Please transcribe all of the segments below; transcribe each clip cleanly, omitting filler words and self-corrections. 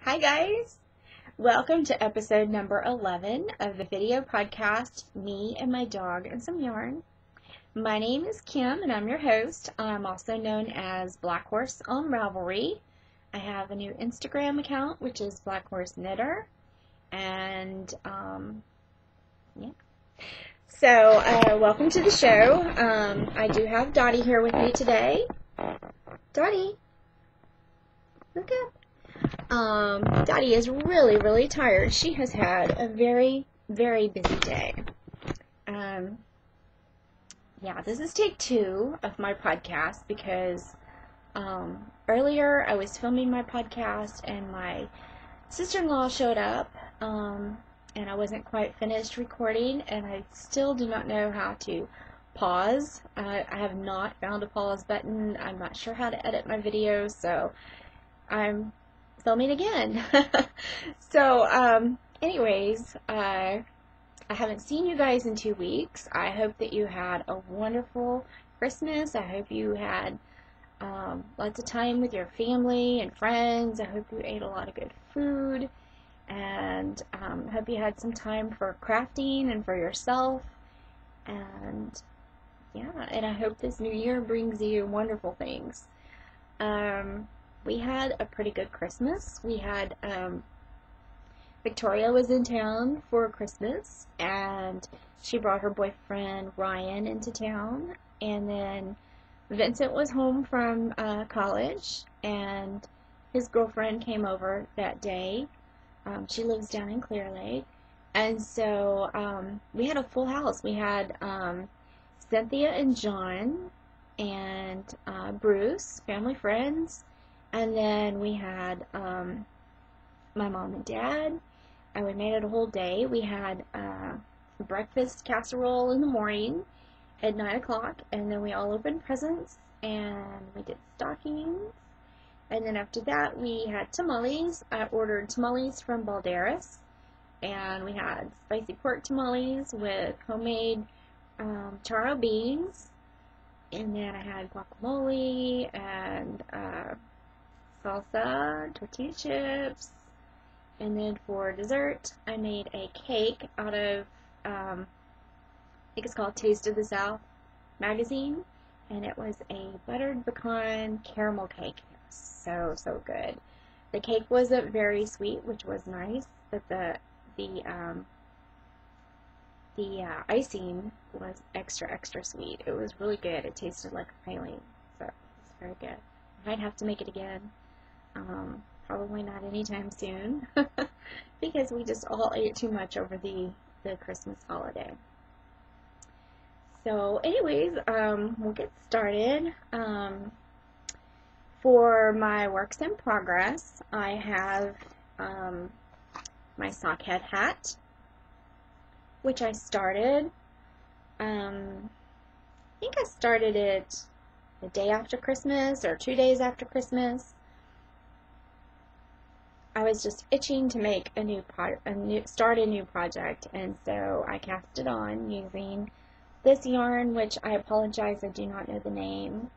Hi guys! Welcome to episode number 11 of the video podcast, Me and My Dog and Some Yarn. My name is Kim and I'm your host. I'm also known as Black Horse on Ravelry. I have a new Instagram account which is Black Horse Knitter. And yeah. So welcome to the show. I do have Dottie here with me today. Dottie, look up. Dottie is really tired. She has had a very busy day. Yeah, this is take 2 of my podcast because earlier I was filming my podcast and my sister-in-law showed up and I wasn't quite finished recording, and I still do not know how to pause. I have not found a pause button. I'm not sure how to edit my videos, so I'm filming again. So anyways, I haven't seen you guys in 2 weeks. I hope that you had a wonderful Christmas. I hope you had lots of time with your family and friends. I hope you ate a lot of good food, and hope you had some time for crafting and for yourself. And yeah, and I hope this new year brings you wonderful things. We had a pretty good Christmas. We had, Victoria was in town for Christmas, and she brought her boyfriend Ryan into town, and then Vincent was home from college, and his girlfriend came over that day. She lives down in Clear Lake, and so we had a full house. We had Cynthia and John and Bruce, family friends. And then we had my mom and dad, and we made it a whole day. We had breakfast casserole in the morning at 9 o'clock, and then we all opened presents, and we did stockings. And then after that, we had tamales. I ordered tamales from Balderas, and we had spicy pork tamales with homemade charro beans. And then I had guacamole and salsa, tortilla chips, and then for dessert I made a cake out of, I think it's called Taste of the South magazine, and it was a buttered pecan caramel cake. It was so good. The cake wasn't very sweet, which was nice, but the icing was extra sweet. It was really good. It tasted like a praline, so it was very good. I might have to make it again. Probably not anytime soon because we just all ate too much over the Christmas holiday. So anyways, we'll get started. For my works in progress, I have my sockhead hat, which I started, I think I started it the day after Christmas or 2 days after Christmas. I was just itching to make start a new project, and so I cast it on using this yarn, which I apologize, I do not know the name.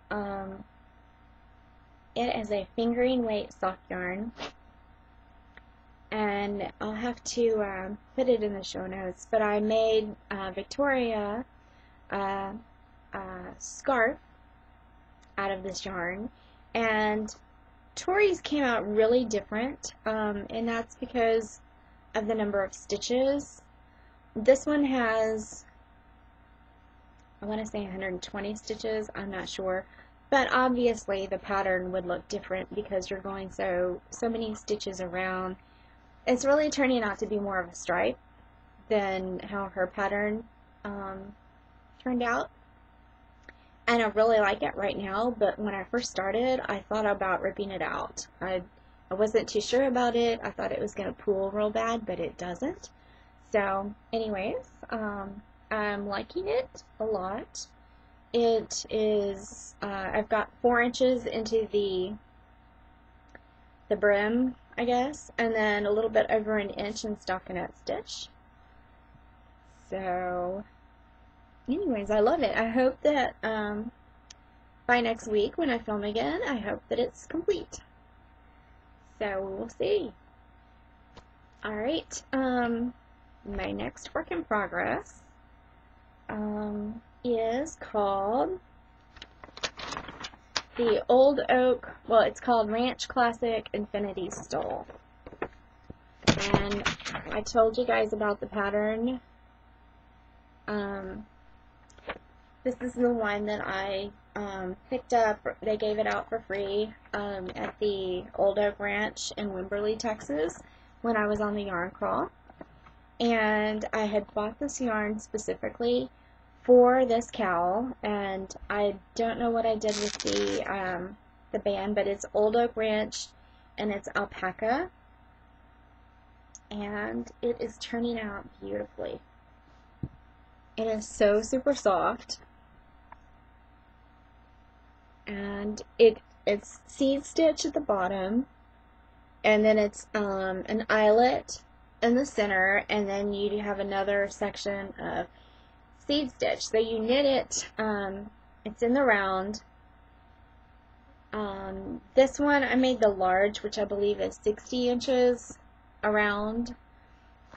It is a fingering weight sock yarn, and I'll have to put it in the show notes, but I made Victoria a scarf out of this yarn, and Tori's came out really different, and that's because of the number of stitches. This one has, I want to say 120 stitches, I'm not sure, but obviously the pattern would look different because you're going so many stitches around. It's really turning out to be more of a stripe than how her pattern turned out. And I really like it right now, but when I first started, I thought about ripping it out. I wasn't too sure about it. I thought it was going to pool real bad, but it doesn't. So anyways, I'm liking it a lot. It is, I've got 4 inches into the brim, I guess, and then a little bit over an inch in stockinette stitch. So anyways, I love it. I hope that by next week when I film again, I hope that it's complete. So we'll see. Alright, my next work in progress is called the Old Oak, well, it's called Ranch Classic Infinity Stole. And I told you guys about the pattern. This is the one that I picked up. They gave it out for free at the Old Oak Ranch in Wimberley, Texas, when I was on the yarn crawl. And I had bought this yarn specifically for this cowl, and I don't know what I did with the band, but it's Old Oak Ranch and it's alpaca, and it is turning out beautifully. It is so super soft, and it's seed stitch at the bottom, and then it's an eyelet in the center, and then you have another section of seed stitch. So you knit it, it's in the round. This one I made the large, which I believe is 60 inches around.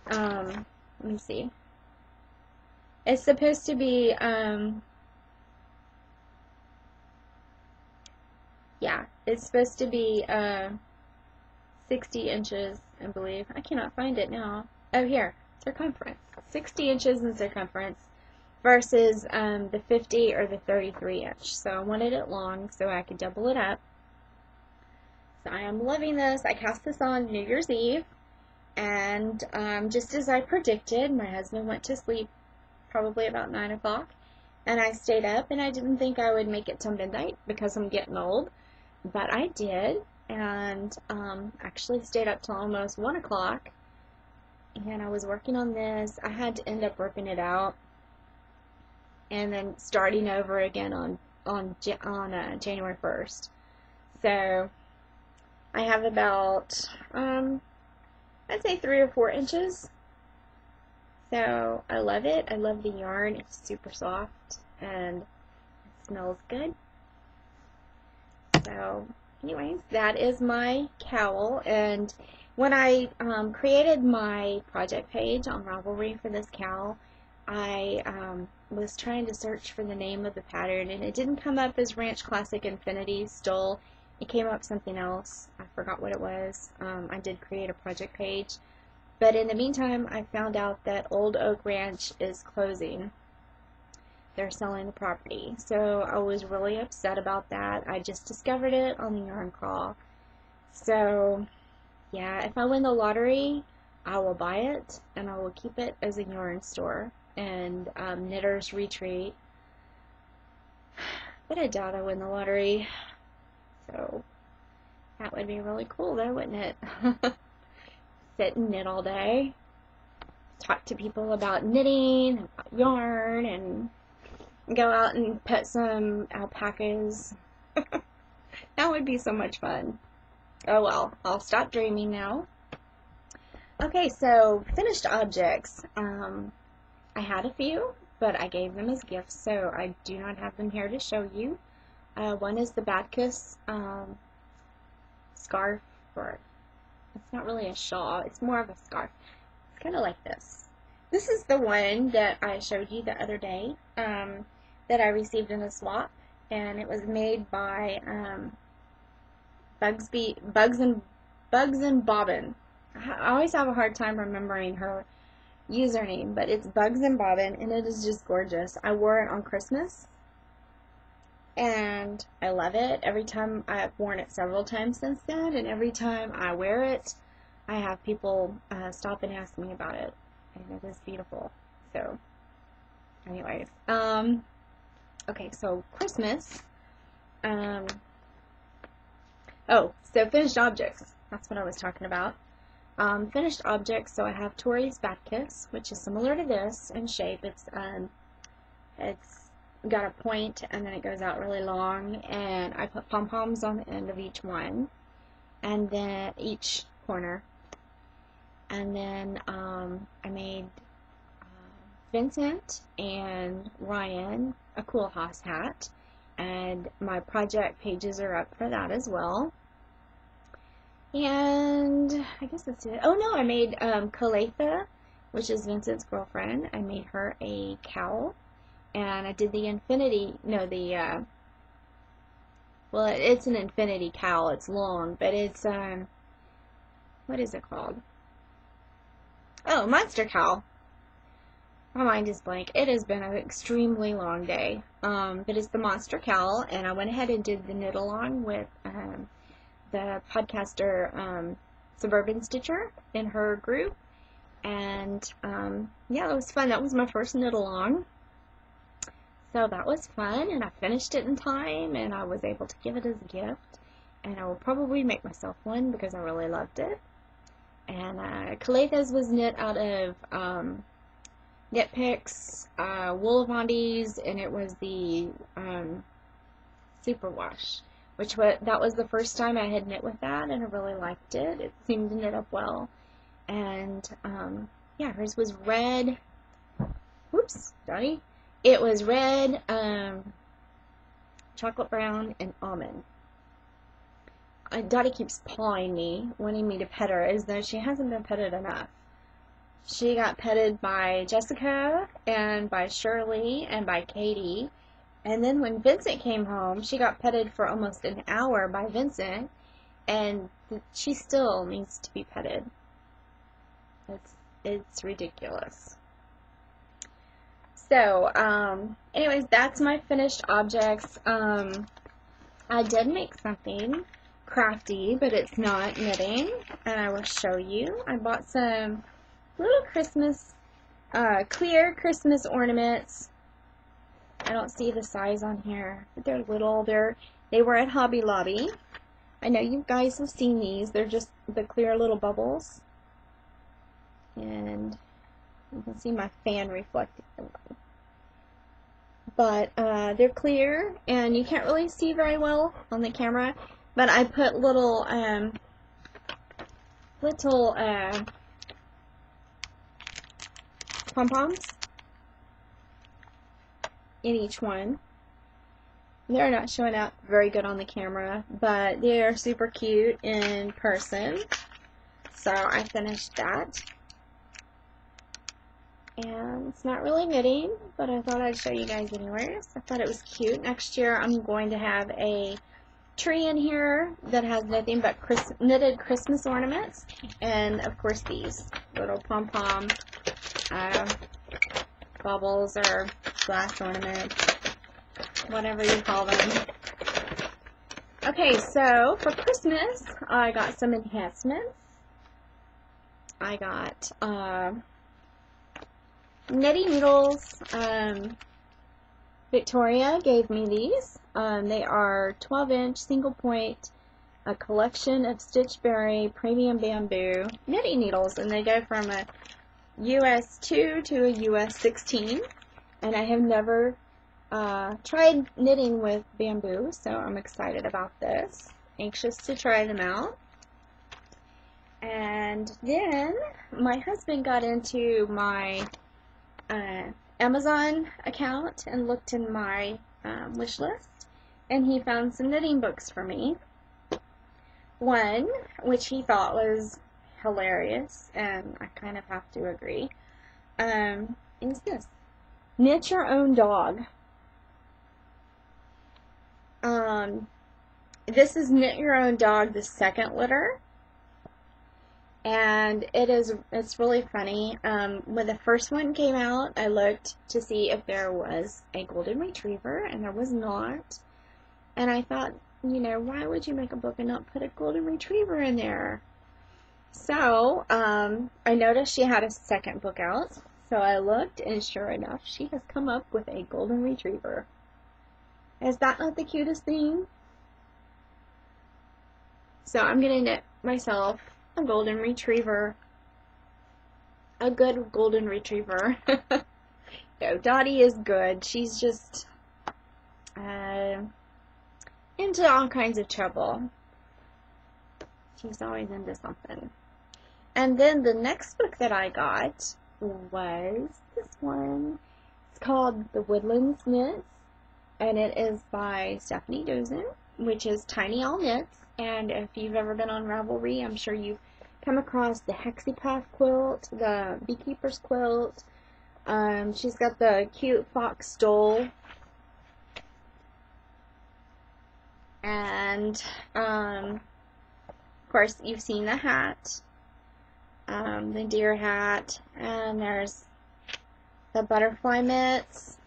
Let me see. It's supposed to be, yeah, it's supposed to be 60 inches, I believe. I cannot find it now. Oh, here, circumference. 60 inches in circumference versus the 50 or the 33 inch. So I wanted it long so I could double it up. So I am loving this. I cast this on New Year's Eve, and just as I predicted, my husband went to sleep probably about 9 o'clock, and I stayed up, and I didn't think I would make it till midnight because I'm getting old, but I did, and actually stayed up till almost 1 o'clock, and I was working on this. I had to end up ripping it out and then starting over again on January 1st. So I have about I'd say 3 or 4 inches. So I love it. I love the yarn. It's super soft and it smells good. So anyways, that is my cowl. And when I created my project page on Ravelry for this cowl, I was trying to search for the name of the pattern, and it didn't come up as Ranch Classic Infinity Stole. It came up something else. I forgot what it was. I did create a project page. But in the meantime, I found out that Old Oak Ranch is closing. They're selling the property. So I was really upset about that. I just discovered it on the yarn crawl. So yeah, if I win the lottery, I will buy it and I will keep it as a yarn store and Knitter's Retreat. But I doubt I win the lottery. So that would be really cool though, wouldn't it? Sit and knit all day, talk to people about knitting, about yarn, and go out and pet some alpacas. That would be so much fun. Oh well, I'll stop dreaming now. Okay, so finished objects. I had a few, but I gave them as gifts, so I do not have them here to show you. One is the Bacchus scarf, or it's not really a shawl, it's more of a scarf. It's kind of like this. This is the one that I showed you the other day that I received in a swap, and it was made by Bugs and Bobbin. I always have a hard time remembering her username, but it's Bugs and Bobbin, and it is just gorgeous. I wore it on Christmas, and I love it. Every time, I've worn it several times since then, and every time I wear it, I have people stop and ask me about it, and it is beautiful. So, anyways, okay, so Christmas, oh, so finished objects, that's what I was talking about. Finished objects, so I have Tori's Bacchus, which is similar to this in shape. It's got a point and then it goes out really long, and I put pom-poms on the end of each one, and then each corner, and then I made Vincent and Ryan a Cool House hat, and my project pages are up for that as well. And I guess that's it. Oh no, I made Calatha, which is Vincent's girlfriend. I made her a cowl, and I did the infinity, no, the, well, it's an infinity cowl. It's long, but it's, what is it called? Oh, monster cowl. My mind is blank. It has been an extremely long day. But it's the monster cowl, and I went ahead and did the knit along with the podcaster Suburban Stitcher in her group. And yeah, it was fun. That was my first knit along. So that was fun, and I finished it in time, and I was able to give it as a gift. And I will probably make myself one because I really loved it. And Calatha's was knit out of Knit Picks, Wool of Mondays, and it was the Superwash, that was the first time I had knit with that, and I really liked it. It seemed to knit up well. And yeah, hers was red. Whoops, Dottie. It was red, chocolate brown, and almond. Dottie keeps pawing me, wanting me to pet her, as though she hasn't been petted enough. She got petted by Jessica, and by Shirley, and by Katie. And then when Vincent came home, she got petted for almost an hour by Vincent, and she still needs to be petted. It's ridiculous. So, anyways, that's my finished objects. I did make something crafty, but it's not knitting, and I will show you. I bought some little Christmas, clear Christmas ornaments. I don't see the size on here, but they're little. They were at Hobby Lobby. I know you guys have seen these. They're just the clear little bubbles. And you can see my fan reflecting them. But they're clear, and you can't really see very well on the camera. But I put little pom-poms in each one. They're not showing up very good on the camera, but they are super cute in person. So I finished that. And it's not really knitting, but I thought I'd show you guys anyways. I thought it was cute. Next year I'm going to have a tree in here that has nothing but knitted Christmas ornaments. And of course these little pom-pom bubbles or glass ornaments, whatever you call them. Okay, so for Christmas I got some enhancements. I got knitting needles. Victoria gave me these. They are 12-inch single point, a collection of Stitch Berry premium bamboo knitting needles, and they go from a US 2 to a US 16. And I have never tried knitting with bamboo, so I'm excited about this. Anxious to try them out. And then my husband got into my Amazon account and looked in my wish list, and he found some knitting books for me. One, which he thought was hilarious, and I kind of have to agree, is this. Knit Your Own Dog. This is Knit Your Own Dog, the second litter. And it's really funny. When the first one came out, I looked to see if there was a golden retriever, and there was not. And I thought, you know, why would you make a book and not put a golden retriever in there? So, I noticed she had a second book out, so I looked, and sure enough, she has come up with a golden retriever. Is that not the cutest thing? So I'm going to knit myself a golden retriever. A good golden retriever. No, Dottie is good. She's just into all kinds of trouble. She's always into something. And then the next book that I got was this one. It's called The Woodlands Knits, and it is by Stephanie Dozen, which is Tiny All Knits. And if you've ever been on Ravelry, I'm sure you've come across the Hexapath quilt, the beekeeper's quilt. She's got the cute fox stole. And, of course, you've seen the hat, the deer hat, and there's the butterfly mitts.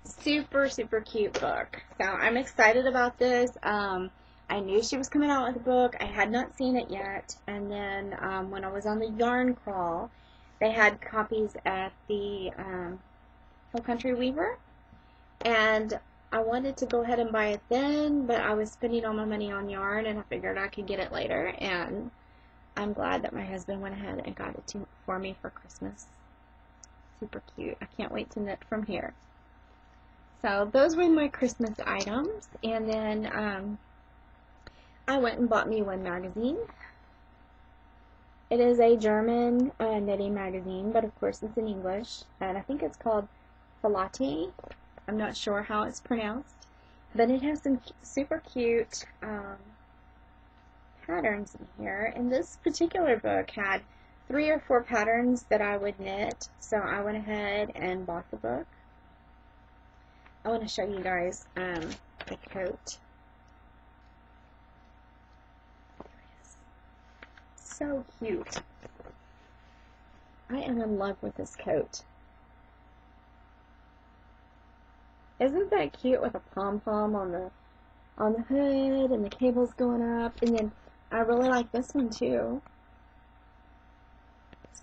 Super, super cute book. So I'm excited about this. I knew she was coming out with a book. I had not seen it yet. And then when I was on the yarn crawl, they had copies at the Hill Country Weaver. And I wanted to go ahead and buy it then, but I was spending all my money on yarn, and I figured I could get it later. And I'm glad that my husband went ahead and got it for me for Christmas. Super cute. I can't wait to knit from here. So those were my Christmas items, and then I went and bought me one magazine. It is a German knitting magazine, but of course it's in English, and I think it's called Falati. I'm not sure how it's pronounced, but it has some super cute patterns in here, and this particular book had 3 or 4 patterns that I would knit, so I went ahead and bought the book. I want to show you guys the coat. So cute. I am in love with this coat. Isn't that cute with a pom-pom on the hood and the cables going up? And then I really like this one too.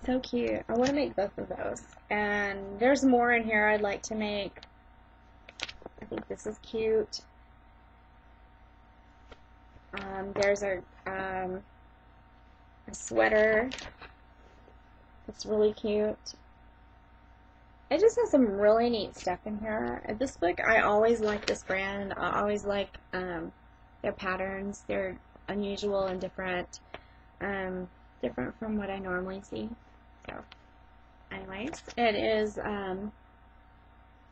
So cute. I want to make both of those. And there's more in here I'd like to make. I think this is cute. There's a sweater that's really cute. It just has some really neat stuff in here. This book, I always like this brand. I always like their patterns. They're unusual and different. Different from what I normally see. So, anyways, it is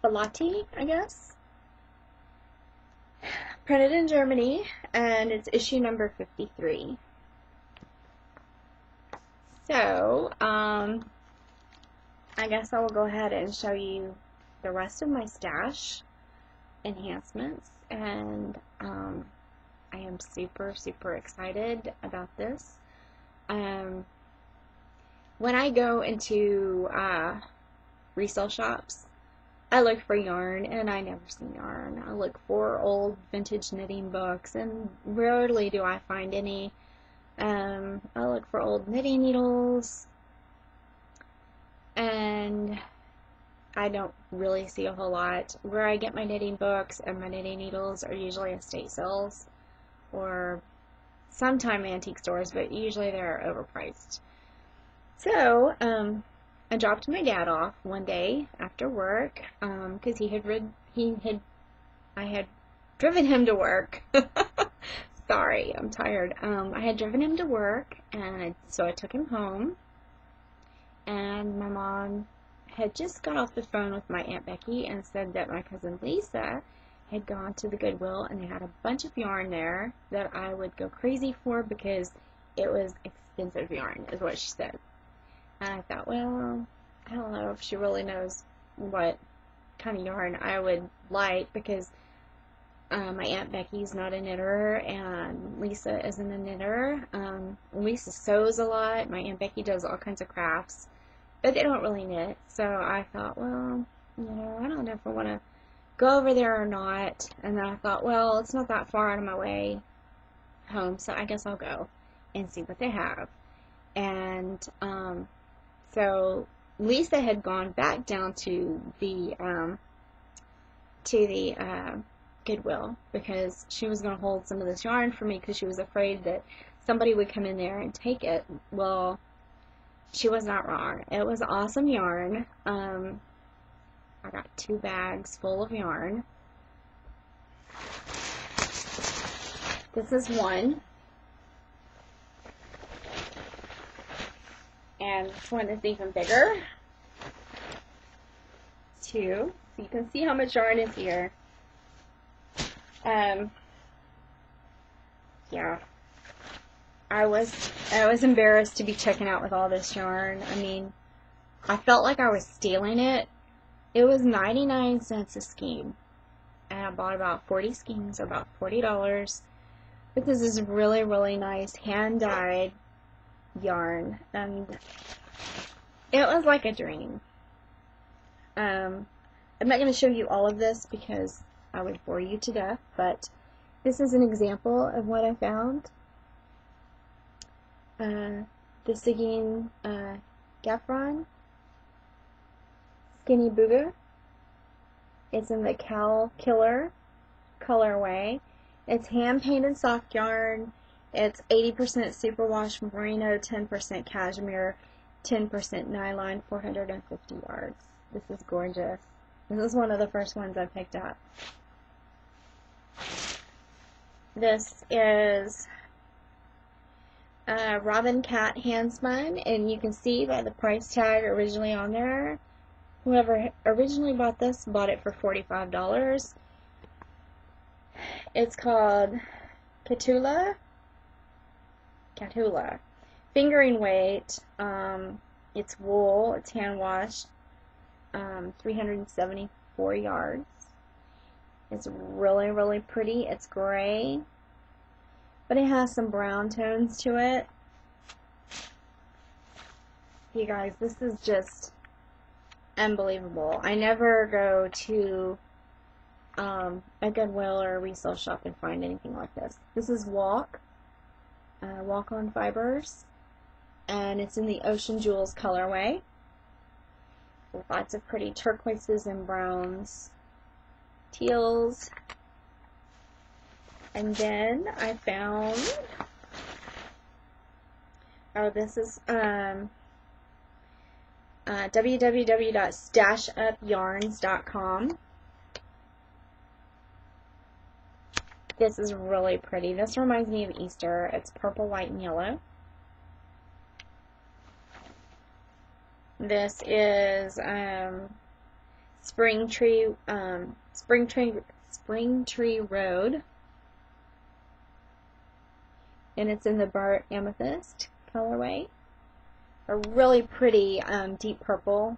Falati, I guess. Printed in Germany, and it's issue number 53. So, I guess I will go ahead and show you the rest of my stash enhancements, and I am super, super excited about this. When I go into resale shops, I look for yarn, and I never see yarn. I look for old vintage knitting books, and rarely do I find any. I look for old knitting needles, and I don't really see a whole lot. Where I get my knitting books and my knitting needles are usually estate sales or sometime antique stores, but usually they're overpriced. So, I dropped my dad off one day after work because I had driven him to work. Sorry, I'm tired. I had driven him to work, and so I took him home, and my mom had just got off the phone with my Aunt Becky and said that my cousin Lisa had gone to the Goodwill, and they had a bunch of yarn there that I would go crazy for because it was expensive yarn, is what she said. And I thought, well, I don't know if she really knows what kind of yarn I would like, because my Aunt Becky's not a knitter, and Lisa isn't a knitter. Lisa sews a lot. My Aunt Becky does all kinds of crafts, but they don't really knit. So I thought, well, I don't know if I want to go over there or not. And then I thought, well, it's not that far out of my way home, so I guess I'll go and see what they have. And so Lisa had gone back down to the Goodwill because she was going to hold some of this yarn for me because she was afraid that somebody would come in there and take it. Well, she was not wrong. It was awesome yarn. I got 2 bags full of yarn. This is one. And this one is even bigger. 2. So you can see how much yarn is here. Yeah. I was embarrassed to be checking out with all this yarn. I mean, I felt like I was stealing it. It was 99 cents a skein, and I bought about 40 skeins, so about $40. But this is really, really nice hand-dyed yarn, and it was like a dream. I'm not going to show you all of this because I would bore you to death, but this is an example of what I found. The Seguin Gaffron Skinny Booger. It's in the Cow Killer colorway. It's hand-painted sock yarn. It's 80% superwash merino, 10% cashmere, 10% nylon, 450 yards. This is gorgeous. This is one of the first ones I picked up. This is Robin Cat hand spun, and you can see by the price tag originally on there, whoever originally bought this bought it for $45. It's called Catula. Fingering weight. It's wool. It's hand washed. 374 yards. It's really, really pretty. It's gray, but it has some brown tones to it. You guys, this is just unbelievable. I never go to a Goodwill or a resale shop and find anything like this. This is Walk on Fibers, and it's in the Ocean Jewels colorway with lots of pretty turquoises and browns, teals. And then I found, this is www.stashupyarns.com. This is really pretty. This reminds me of Easter. It's purple, white, and yellow. This is Spring Tree Road, and it's in the burnt amethyst colorway. A really pretty deep purple.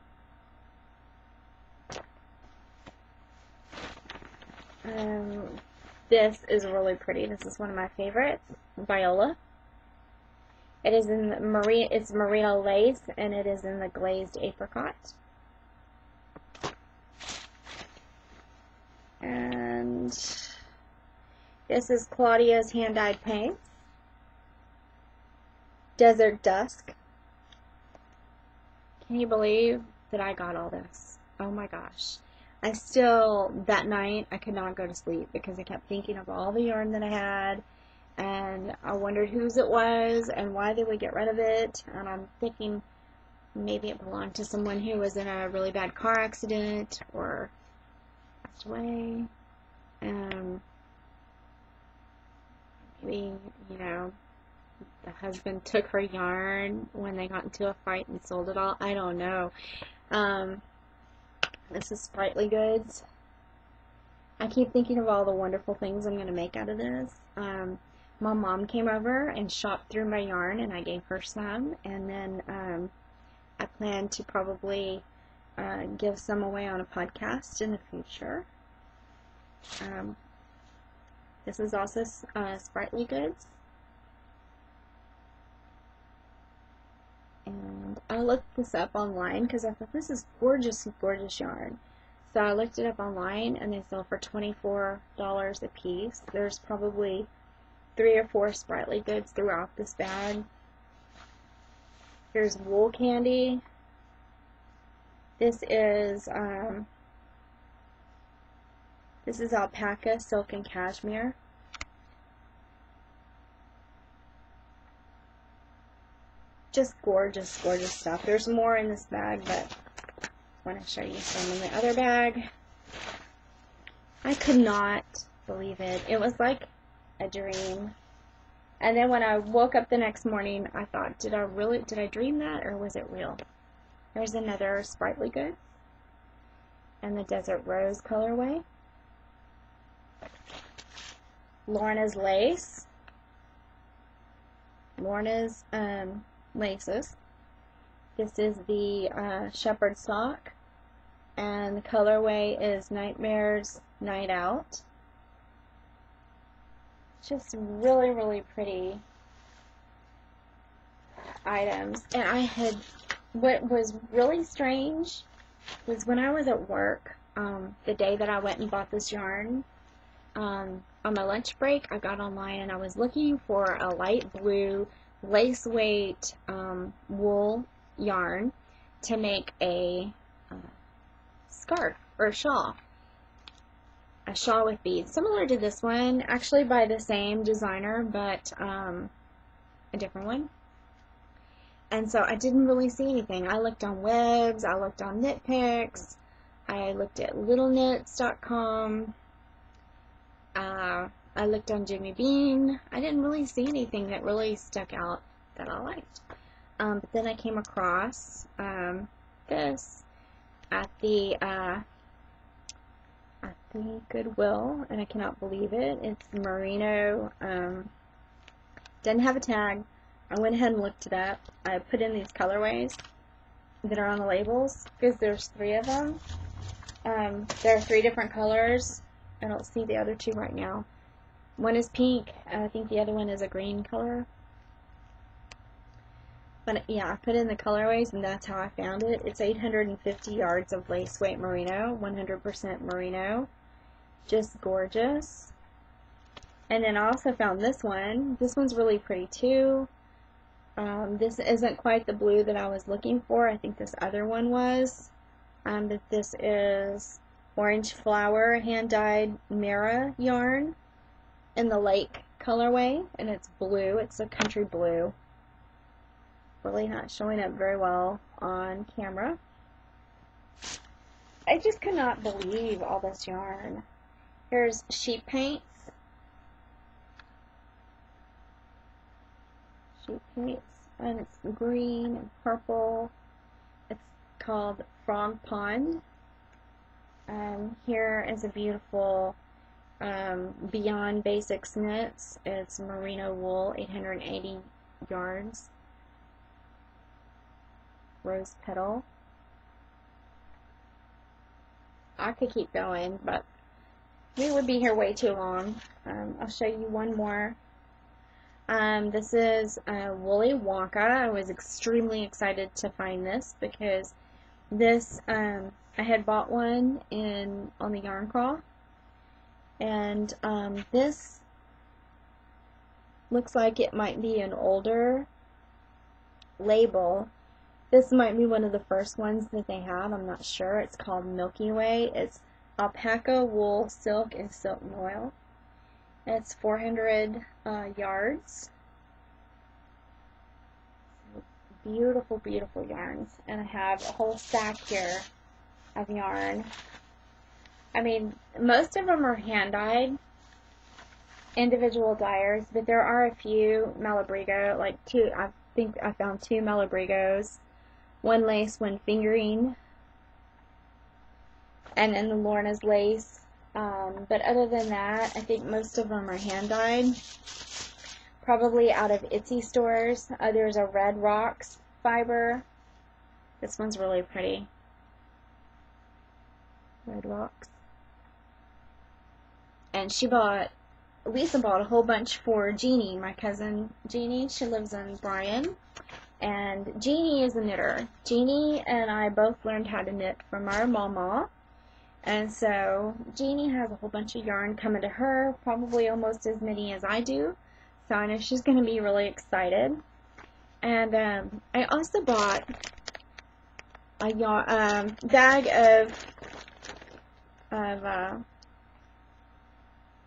This is really pretty. This is one of my favorites, Viola. It is in the it's merino lace, and it is in the glazed apricot. And this is Claudia's hand-dyed paints, Desert Dusk. Can you believe that I got all this? Oh my gosh. I still, that night, I could not go to sleep because I kept thinking of all the yarn that I had, and I wondered whose it was and why they would get rid of it, and I'm thinking maybe it belonged to someone who was in a really bad car accident or passed away. Maybe, you know, the husband took her yarn when they got into a fight and sold it all. I don't know. This is Sprightly Goods. I keep thinking of all the wonderful things I'm going to make out of this. My mom came over and shopped through my yarn, and I gave her some, and then I plan to probably give some away on a podcast in the future. This is also Sprightly Goods. And I looked this up online because I thought this is gorgeous, gorgeous yarn. So I looked it up online, and they sell for $24 a piece. There's probably 3 or 4 Sprightly Goods throughout this bag. Here's Wool Candy. This is alpaca, silk, and cashmere. Just gorgeous, gorgeous stuff. There's more in this bag, but I want to show you some in the other bag. I could not believe it. It was like a dream. And then when I woke up the next morning, I thought, did I dream that, or was it real? There's another Sprightly Goods and the Desert Rose colorway. Lorna's Lace. Lorna's laces. This is the shepherd sock, and the colorway is Nightmares Night Out. Just really, really pretty items. And what was really strange was when I was at work, the day that I went and bought this yarn, on my lunch break, I got online and I was looking for a light blue lace weight wool yarn to make a scarf or a shawl with beads, similar to this one, actually by the same designer, but a different one. And so I didn't really see anything. I looked on webs, I looked on knit picks, I looked at littleknits.com, I looked on Jimmy Bean. I didn't really see anything that really stuck out that I liked. But then I came across this at the Goodwill, and I cannot believe it. It's merino. Doesn't have a tag. I went ahead and looked it up. I put in these colorways that are on the labels because there's 3 of them. There are 3 different colors. I don't see the other 2 right now. One is pink, and I think the other one is a green color. But yeah, I put in the colorways, and that's how I found it. It's 850 yards of lace weight merino, 100% merino. Just gorgeous. And then I also found this one. This one's really pretty too. This isn't quite the blue that I was looking for. I think this other one was. But this is Orange Flower hand-dyed Mira yarn in the lake colorway, and it's blue. It's a country blue. Really not showing up very well on camera. I just could not believe all this yarn. Here's sheep paints. Sheep paints, and it's green and purple. It's called Frog Pond. Here is a beautiful Beyond Basics knits. It's merino wool, 880 yards. Rose petal. I could keep going, but we would be here way too long. I'll show you one more. This is Woolly Wonka. I was extremely excited to find this because this I had bought one on the Yarn Crawl, and this looks like it might be an older label. This might be one of the first ones that they have. I'm not sure. It's called Milky Way. It's alpaca, wool, silk, and silk oil. It's 400 yards. Beautiful, beautiful yarns. And I have a whole stack here of yarn. I mean, most of them are hand-dyed, individual dyers, but there are a few Malabrigo, like 2, I think I found 2 Malabrigos, 1 lace, 1 fingering, and then the Lorna's lace. But other than that, I think most of them are hand-dyed, probably out of Etsy stores. There's a Red Rocks fiber. This one's really pretty. Red Rocks. And Lisa bought a whole bunch for Jeannie, my cousin Jeannie. She lives in Bryan. And Jeannie is a knitter. Jeannie and I both learned how to knit from our mama. And so Jeannie has a whole bunch of yarn coming to her, probably almost as many as I do. So I know she's going to be really excited. And I also bought a bag of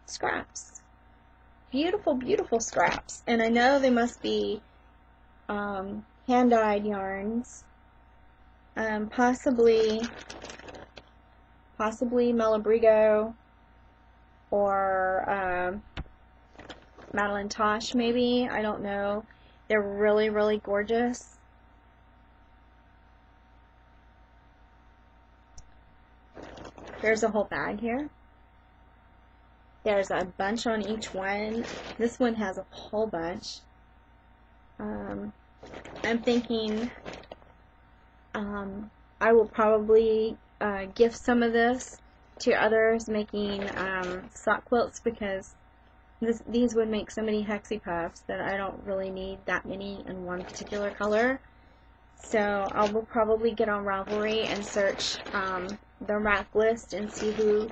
scraps. Beautiful, beautiful scraps. And I know they must be hand-dyed yarns. Possibly Malabrigo or Madeline Tosh, maybe. I don't know. They're really, really gorgeous. There's a whole bag here. There's a bunch on each one. This one has a whole bunch. I'm thinking I will probably gift some of this to others making sock quilts, because these would make so many hexie puffs that I don't really need that many in one particular color. So I will probably get on Ravelry and search the rack list and see who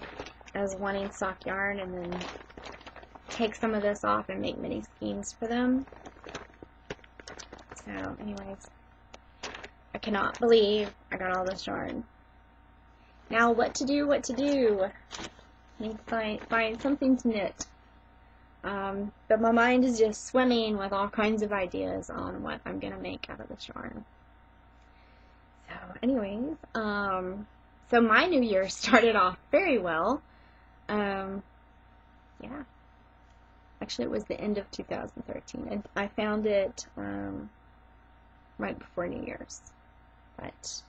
is wanting sock yarn, and then take some of this off and make mini skeins for them. So anyways, I cannot believe I got all this yarn. Now what to do, what to do? Need to find something to knit. But my mind is just swimming with all kinds of ideas on what I'm going to make out of this yarn. So anyways, so my new year started off very well. Yeah. Actually, it was the end of 2013. And I found it right before New Year's. But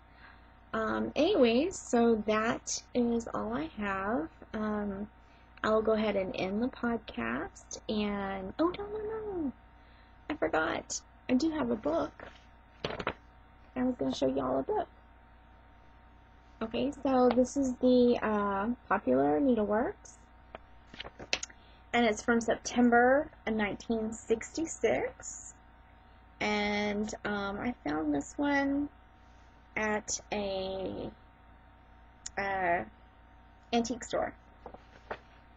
anyways, so that is all I have. I'll go ahead and end the podcast. And oh no, I forgot. I do have a book. I was going to show y'all a book. Okay, so this is the Popular Needleworks, and it's from September 1966. And I found this one at a antique store,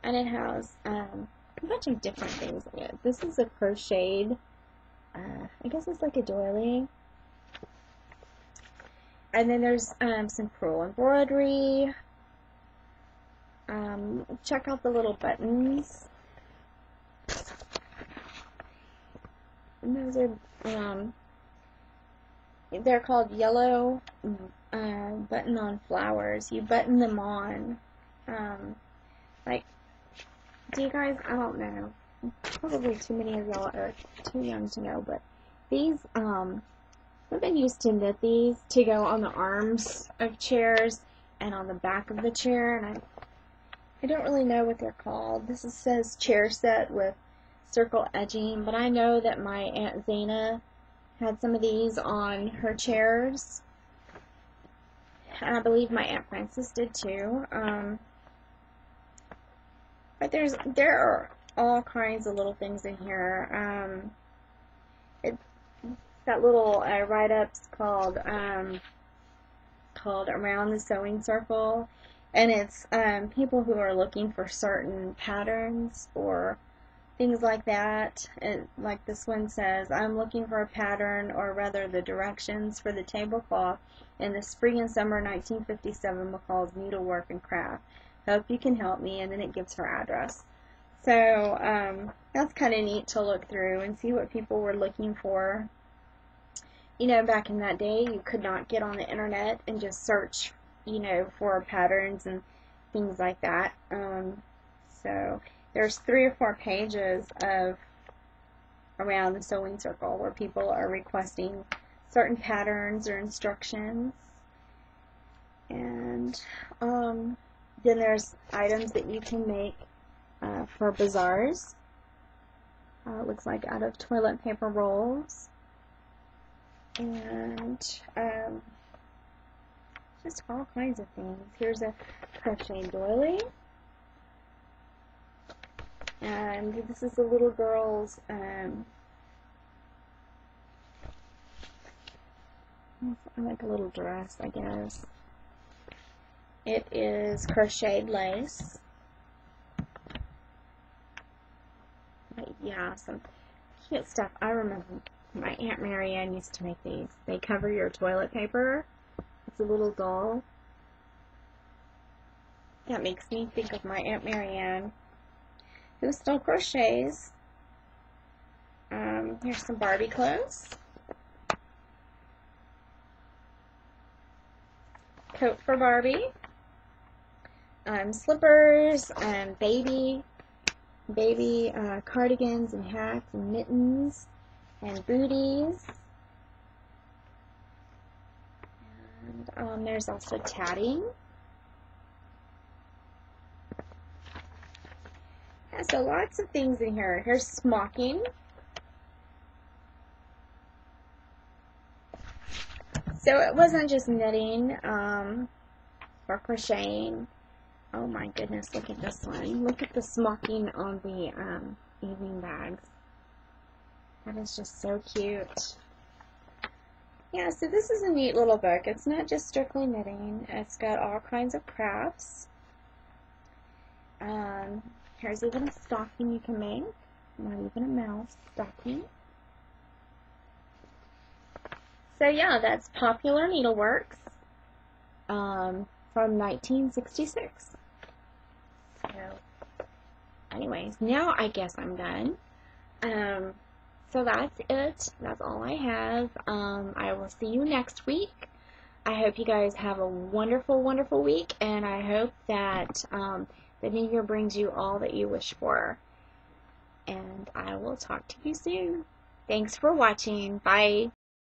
and it has a bunch of different things in it. This is a crocheted, I guess it's like a doily. And then there's some crewel embroidery. Check out the little buttons. And those are, they're called yellow button-on flowers. You button them on. Like, do you guys, I don't know. Probably too many of y'all are too young to know, but these, I've been used to knit these to go on the arms of chairs and on the back of the chair, and I don't really know what they're called. This says chair set with circle edging, but I know that my Aunt Zana had some of these on her chairs, and I believe my Aunt Frances did too. But there are all kinds of little things in here. That little write-up's called Around the Sewing Circle, and it's people who are looking for certain patterns or things like that. And like this one says, I'm looking for a pattern, or rather the directions for the tablecloth in the spring and summer 1957 McCall's Needlework and Craft. Hope you can help me. And then it gives her address. So that's kind of neat to look through and see what people were looking for. You know, back in that day, you could not get on the internet and just search, you know, for patterns and things like that. So there's 3 or 4 pages of Around the Sewing Circle where people are requesting certain patterns or instructions. And then there's items that you can make for bazaars. It looks like out of toilet paper rolls. And just all kinds of things. Here's a crochet doily. And this is the little girl's like a little dress, I guess. It is crocheted lace. But yeah, some cute stuff. I remember my Aunt Marianne used to make these. They cover your toilet paper. It's a little doll. That makes me think of my Aunt Marianne, who still crochets. Here's some Barbie clothes. Coat for Barbie. Slippers and baby cardigans and hats and mittens and booties. And there's also tatting. Yeah, so lots of things in here. Here's smocking. So it wasn't just knitting or crocheting. Oh my goodness, look at this one. Look at the smocking on the evening bags. That is just so cute. Yeah, so this is a neat little book. It's not just strictly knitting. It's got all kinds of crafts. Here's even a stocking you can make. Not even a mouse stocking. So yeah, that's Popular Needleworks from 1966. So anyways, now I guess I'm done. So that's it. That's all I have. I will see you next week. I hope you guys have a wonderful, wonderful week, and I hope that the new year brings you all that you wish for. And I will talk to you soon. Thanks for watching. Bye.